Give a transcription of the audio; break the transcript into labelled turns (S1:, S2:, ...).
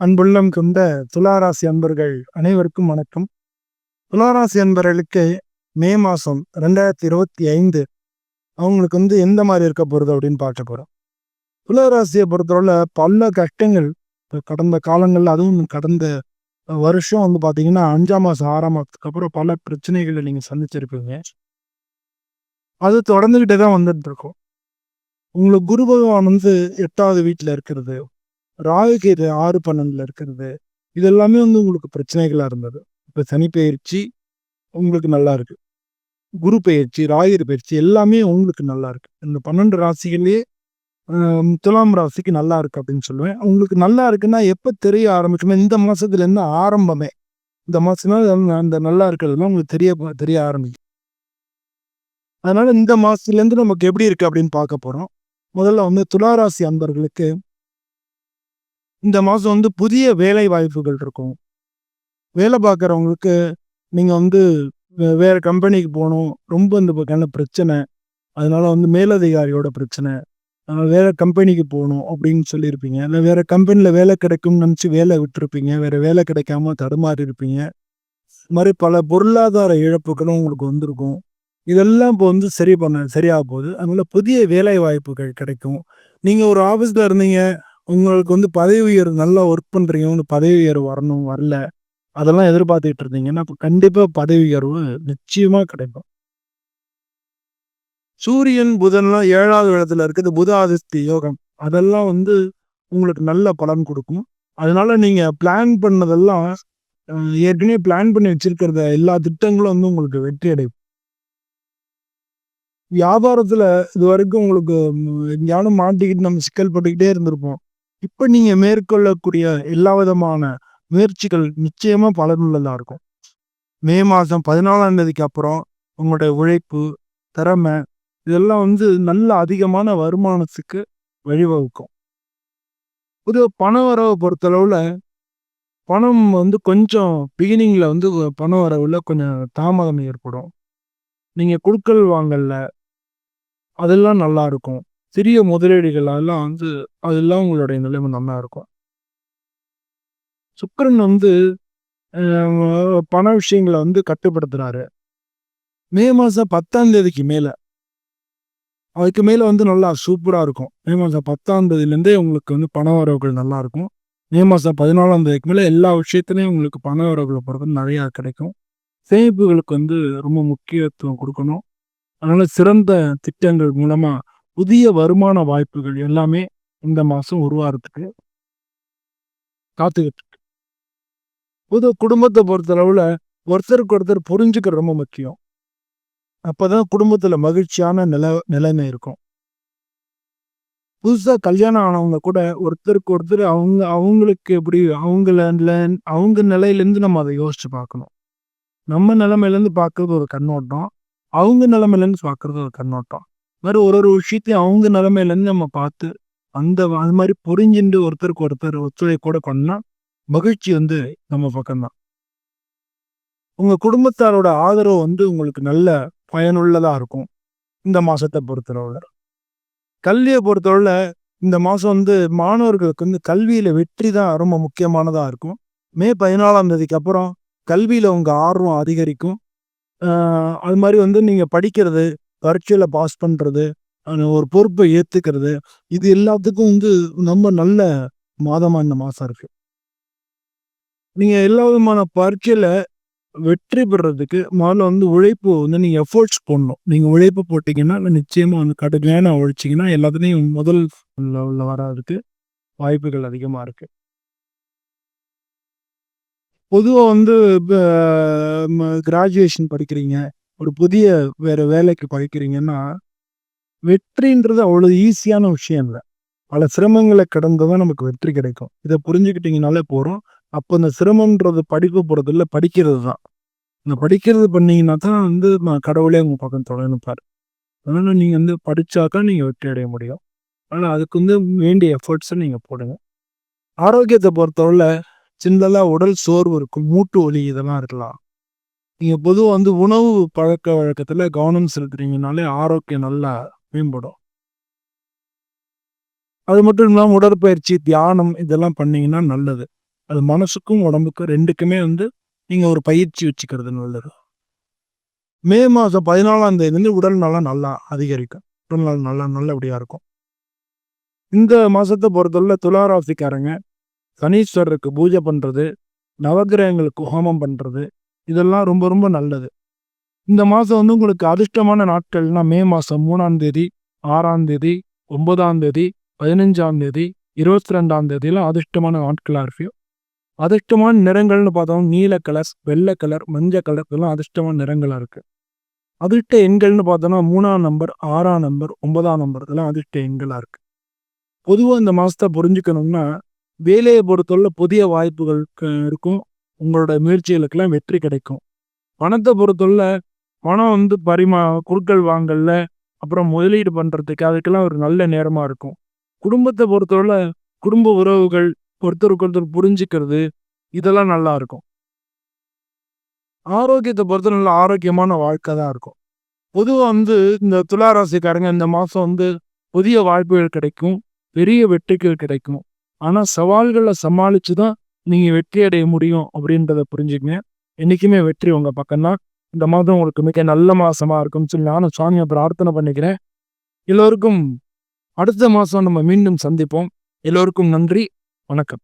S1: அன்புள்ளம் கொண்ட துளாராசி அன்பர்கள் அனைவருக்கும் வணக்கம். துளாராசி அன்பர்களுக்கு மே மாதம் 2025 அவங்களுக்கு எந்த மாதிரி இருக்க போகிறது அப்படின்னு பார்க்க போகிறோம். துளாராசியை பொறுத்தவரை பல கஷ்டங்கள் கடந்த காலங்களில், அதுவும் கடந்த வருஷம் பார்த்தீங்கன்னா 5ஆம் மாதம் 6ஆம் மாதத்துக்கு அப்புறம் பல பிரச்சனைகளை நீங்கள் சந்திச்சிருப்பீங்க. அது தொடர்ந்துக்கிட்டே தான் வந்துட்டு இருக்கும். உங்களுக்கு குரு பகவான் 8வது வீட்டில் இருக்கிறது, ராகுகேது 6-12 இருக்கிறது, இது எல்லாமே உங்களுக்கு பிரச்சனைகளா இருந்தது. இப்ப சனி பெயர்ச்சி உங்களுக்கு நல்லா இருக்கு. குரு பெயர்ச்சி, ராகு பெயர்ச்சி எல்லாமே உங்களுக்கு நல்லா இருக்கு. இந்த 12 ராசிகளே துலாம் ராசிக்கு நல்லா இருக்கு அப்படின்னு சொல்லுவேன். உங்களுக்கு நல்லா இருக்குன்னா எப்ப தெரிய ஆரம்பிக்குமே, இந்த மாசத்துல இருந்து ஆரம்பமே. இந்த மாசம் அந்த நல்லா இருக்கிறதுலாம் உங்களுக்கு தெரிய ஆரம்பிக்கும். அதனால இந்த மாசத்துல இருந்து நமக்கு எப்படி இருக்கு அப்படின்னு பார்க்க போறோம். முதல்ல துளாராசி அன்பர்களுக்கு இந்த மாதம் புதிய வேலை வாய்ப்புகள் இருக்கும். வேலை பார்க்குறவங்களுக்கு நீங்கள் வேறு கம்பெனிக்கு போகணும், ரொம்ப இந்த பக்கம் பிரச்சனை, அதனால மேலதிகாரியோட பிரச்சனை, வேறு கம்பெனிக்கு போகணும் அப்படின்னு சொல்லியிருப்பீங்க. இல்லை வேறு கம்பெனியில் வேலை கிடைக்கும்னு நினச்சி வேலை விட்டுருப்பீங்க, வேறு வேலை கிடைக்காம தடுமாறி இருப்பீங்க. இது மாதிரி பல பொருளாதார இழப்புகளும் உங்களுக்கு வந்திருக்கும். இதெல்லாம் இப்போ சரியாக போகுது. அதனால் புதிய வேலை வாய்ப்புகள் கிடைக்கும். நீங்கள் ஒரு ஆஃபீஸில் இருந்தீங்க, உங்களுக்கு பதவி உயர்வு, நல்லா ஒர்க் பண்ணுறீங்க, பதவி உயர்வு வரல, அதெல்லாம் எதிர்பார்த்துக்கிட்டு இருந்தீங்கன்னா இப்போ கண்டிப்பாக பதவி உயர்வு நிச்சயமாக கிடைக்கும். சூரியன் புதன்லாம் 7வது இடத்துல இருக்குது, புத ஆதித்ய யோகம், அதெல்லாம் உங்களுக்கு நல்ல பலன் கொடுக்கும். அதனால நீங்கள் பிளான் பண்ணதெல்லாம், ஏற்கனவே பிளான் பண்ணி வச்சிருக்கிறத எல்லா திட்டங்களும் உங்களுக்கு வெற்றி அடையும். வியாபாரத்தில் இது வரைக்கும் உங்களுக்கு எங்கேயாலும் மாட்டிக்கிட்டு நம்ம சிக்கல் பட்டுக்கிட்டே இருந்திருப்போம். இப்போ நீங்கள் மேற்கொள்ளக்கூடிய எல்லா விதமான முயற்சிகள் நிச்சயமா பலனுள்ளதாக இருக்கும். மே மாதம் 14ஆம் தேதிக்கு அப்புறம் உங்களுடைய உழைப்பு, திறமை இதெல்லாம் நல்ல அதிகமான வருமானத்துக்கு வழிவகுக்கும். பொதுவாக பண வரவை பொறுத்தளவில் பணம் கொஞ்சம் பிகினிங்கில் பண வரவில் கொஞ்சம் தாமதம் ஏற்படும். நீங்கள் குடுக்கல் வாங்கல அதெல்லாம் நல்லா இருக்கும். சிறிய முதலீடுகள் அதெல்லாம் அதெல்லாம் உங்களுடைய நிலைமை நல்லா இருக்கும். சுக்கிரன் பண விஷயங்களை கட்டுப்படுத்துறாரு. மே மாதம் 10ஆம் தேதிக்கு மேலே, அதுக்கு மேலே நல்லா சூப்பராக இருக்கும். மே மாதம் 10ஆம் தேதியிலேருந்தே உங்களுக்கு பண வரவுகள் நல்லா இருக்கும். மே மாதம் 14ஆம் தேதிக்கு மேலே எல்லா விஷயத்துலையும் உங்களுக்கு பண வரவுகளை பொறுத்து நிறையா கிடைக்கும். சேமிப்புகளுக்கு ரொம்ப முக்கியத்துவம் கொடுக்கணும். அதனால சிறந்த திட்டங்கள் மூலமா புதிய வருமான வாய்ப்புகள் எல்லாமே இந்த மாதம் உருவாகிறதுக்கு காத்துக்கிட்டு இருக்கு. புது குடும்பத்தை பொறுத்தளவுல ஒருத்தருக்கு ஒருத்தர் புரிஞ்சுக்க ரொம்ப முக்கியம். அப்பதான் குடும்பத்துல மகிழ்ச்சியான நிலைமை இருக்கும். புதுசா கல்யாணம் ஆனவங்க கூட ஒருத்தருக்கு ஒருத்தர் அவங்களுக்கு எப்படி அவங்க நிலையிலேருந்து நம்ம அதை யோசிச்சு பார்க்கணும். நம்ம நிலைமையிலேருந்து பார்க்கறது ஒரு கண்ணோட்டம், அவங்க நிலைமையிலேருந்து பார்க்கறது ஒரு கண்ணோட்டம். மாதிரி ஒரு விஷயத்தையும் அவங்க நிலைமையிலேருந்து நம்ம பார்த்து அது மாதிரி புரிஞ்சுட்டு ஒருத்தருக்கு ஒருத்தர் ஒத்துழைப்போட பண்ணா மகிழ்ச்சி நம்ம பக்கம்தான். உங்க குடும்பத்தாரோட ஆதரவு உங்களுக்கு நல்ல பயனுள்ளதா இருக்கும். இந்த மாசத்தை பொறுத்தளவுல கல்வியை பொறுத்தளவுல இந்த மாசம் மாணவர்களுக்கு கல்வியில வெற்றி தான் ரொம்ப முக்கியமானதா இருக்கும். மே 14ஆம் தேதிக்கு அப்புறம் கல்வியில உங்க ஆர்வம் அதிகரிக்கும். அது மாதிரி நீங்க படிக்கிறது, பரீட்சையில பாஸ் பண்றது, ஒரு பொறுப்பை ஏத்துக்கிறது, இது எல்லாத்துக்கும் ரொம்ப நல்ல மாதமா இந்த மாசம் இருக்கு. நீங்க எல்லா விதமான பரீட்சையில வெற்றி பெறதுக்கு முதல்ல உழைப்பு நீங்க எஃபோர்ட்ஸ் போடணும். நீங்க உழைப்பு போட்டீங்கன்னா நிச்சயமா கடுமையான உழைச்சிங்கன்னா எல்லாத்துலேயும் முதல் லெவலில் வர்றதுக்கு வாய்ப்புகள் அதிகமா இருக்கு. பொதுவாக கிராஜுவேஷன் படிக்கிறீங்க, ஒரு புதிய வேற வேலைக்கு படிக்கிறீங்கன்னா வெற்றின்றது அவ்வளோ ஈஸியான விஷயம் இல்லை. பல சிரமங்களை கடந்து தான் நமக்கு வெற்றி கிடைக்கும். இதை புரிஞ்சுக்கிட்டீங்கனாலே போகிறோம். அப்போ இந்த சிரமம்ன்றது படிப்பு போகிறது இல்லை, படிக்கிறது தான். இந்த படிக்கிறது பண்ணீங்கன்னா தான் கடவுளே உங்கள் பக்கம் தொலைனுப்பார். அதனால் நீங்கள் படித்தாக்கா நீங்கள் வெற்றி அடைய முடியும். ஆனால் அதுக்கு வேண்டிய எஃபர்ட்ஸை நீங்கள் போடுங்க. ஆரோக்கியத்தை பொறுத்தவரை சின்னதாக உடல் சோர்வு இருக்கும், மூட்டு வலி இதெல்லாம் இருக்கலாம். நீங்கள் பொதுவாக உணவு பழக்க வழக்கத்தில் கவனம் செலுத்துறீங்கனாலே ஆரோக்கியம் நல்லா மேம்படும். அது மட்டும் இல்லாமல் உடற்பயிற்சி, தியானம் இதெல்லாம் பண்ணீங்கன்னா நல்லது. அது மனசுக்கும் உடம்புக்கும் ரெண்டுக்குமே வந்து நீங்கள் ஒரு பயிற்சி வச்சுக்கிறது நல்லது. மே மாதம் 14ஆம் தேதி உடல் நலம் நல்லா அதிகரிக்கும். உடல் நலம் நல்லா நல்லபடியாக இருக்கும். இந்த மாதத்தை பொறுத்தவரை துளாராசிக்காரங்க சனீஸ்வரருக்கு பூஜை பண்ணுறது, நவகிரகங்களுக்கு ஹோமம் பண்ணுறது, இதெல்லாம் ரொம்ப ரொம்ப நல்லது. இந்த மாதம் வந்து உங்களுக்கு அதிர்ஷ்டமான நாட்கள்னா மே மாதம் 3ஆம் தேதி, 6ஆம் தேதி, 9ஆம் தேதி, 15ஆம் தேதி, 22ஆம் தேதியெல்லாம் அதிர்ஷ்டமான நாட்களாக இருக்கு. அதிர்ஷ்டமான நிறங்கள்னு பார்த்தோம் நீல கலர், வெள்ளை கலர், மஞ்சள் கலர் இதெல்லாம் அதிர்ஷ்டமான நிறங்களாக இருக்குது. அதிர்ஷ்ட எண்கள்னு பார்த்தோன்னா 3ஆம் நம்பர், 6ஆம் நம்பர், 9ஆம் நம்பர் இதெல்லாம் அதிர்ஷ்ட எண்களாக இருக்குது. பொதுவாக இந்த மாதத்தை புரிஞ்சுக்கணும்னா வேலையை பொறுத்தவரை புதிய வாய்ப்புகள் இருக்கும். உங்களோட முயற்சிகளுக்கெல்லாம் வெற்றி கிடைக்கும். பணத்தை பொறுத்தவரை பணம் வந்து கொடுக்கல் வாங்கல்ல அப்புறம் முதலீடு பண்ணுறதுக்கு அதுக்கெல்லாம் ஒரு நல்ல நேரமாக இருக்கும். குடும்பத்தை பொறுத்தவரை குடும்ப உறவுகள் ஒருத்தருக்கு ஒருத்தர் புரிஞ்சுக்கிறது இதெல்லாம் நல்லா இருக்கும். ஆரோக்கியத்தை பொறுத்த நல்ல ஆரோக்கியமான வாழ்க்கை தான் இருக்கும். பொதுவாக வந்து இந்த துளாராசிக்காரங்க இந்த மாதம் வந்து புதிய வாய்ப்புகள் கிடைக்கும், பெரிய வெற்றிகள் கிடைக்கும். ஆனால் சவால்களை சமாளித்து தான் நீங்கள் வெற்றி அடைய முடியும் அப்படின்றத புரிஞ்சுக்கங்க. என்றைக்குமே வெற்றி உங்கள் பக்கம்தான். இந்த மாதம் உங்களுக்கு மிக நல்ல மாதமாக இருக்கும்னு சொல்லி நானும் சுவாமியை பிரார்த்தனை பண்ணிக்கிறேன். எல்லோருக்கும் அடுத்த மாதம் நம்ம மீண்டும் சந்திப்போம். எல்லோருக்கும் நன்றி, வணக்கம்.